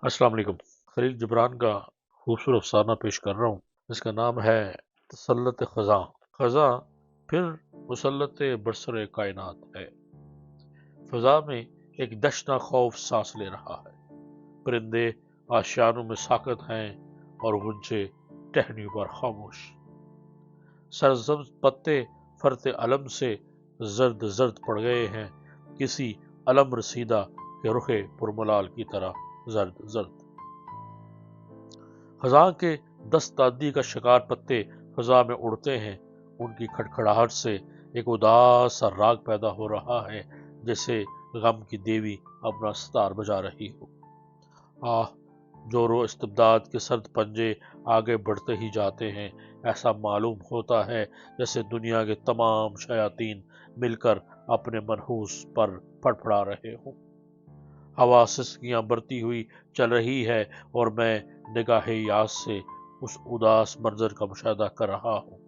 अस्सलाम वालेकुम। खलील जिब्रान का खूबसूरत अफसाना पेश कर रहा हूँ जिसका नाम है तसल्लुत ख़ज़ां। ख़ज़ां फिर मुसल्लत बरसर कायनात है। फ़ज़ा में एक दशना खौफ सांस ले रहा है। परिंदे आशियानों में साकत हैं और गुंजे टहनियों पर खामोश। सरसब्ज पत्ते फरते अलम से जर्द जर्द पड़ गए हैं, किसी अलम रसीदा के रुखे पुरमलाल की तरह जर्द जर्द। खज़ां के दस्तदादी का शिकार पत्ते फ़ज़ा में उड़ते हैं। उनकी खड़खड़ाहट से एक उदास सा राग पैदा हो रहा है, जैसे गम की देवी अपना सितार बजा रही हो। आह, जोरो इस्तिबदाद के सर्द पंजे आगे बढ़ते ही जाते हैं। ऐसा मालूम होता है जैसे दुनिया के तमाम शयातीन मिलकर अपने मनहूस पर फड़फड़ा रहे हों। हवा सिसकियां बढ़ती हुई चल रही है और मैं निगाहे याद से उस उदास मंजर का मुशाहदा कर रहा हूँ।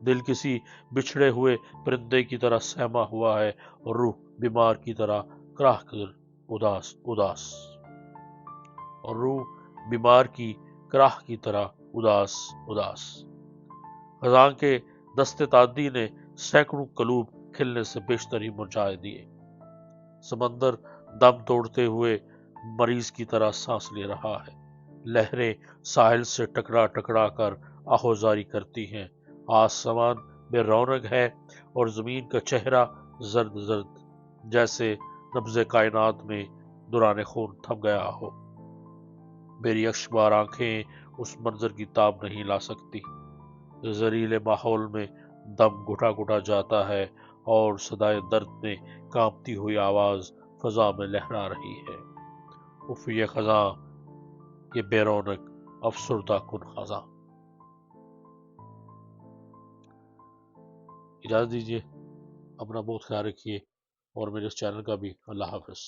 दिल किसी बिछड़े हुए परिंदे की तरह सहमा हुआ है और रूह बीमार की तरह कराह कर उदास उदास और रूह बीमार की कराह की तरह उदास उदास। खज़ां के दस्ते तादी ने सैकड़ों कलूब खिलने से बेशतर ही मुरझा दिए। समंदर दम तोड़ते हुए मरीज की तरह सांस ले रहा है। लहरें साहिल से टकरा टकरा कर आहोजारी करती हैं। आसमान में रौनक है और जमीन का चेहरा जर्द जर्द, जैसे नब्ज़े कायनात में दुराने खून थम गया हो। मेरी अश्कबार आंखें उस मंजर की ताब नहीं ला सकती। जहरीले माहौल में दम घुटा घुटा जाता है और सदाए दर्द में कांपती हुई आवाज फजा में लहरा रही है। उफ ये खजा, ये बेरौनक अफसरदा कुन खजा। इजाजत दीजिए, अपना बहुत ख्याल रखिए और मेरे इस चैनल का भी। अल्लाह हाफ़िज़।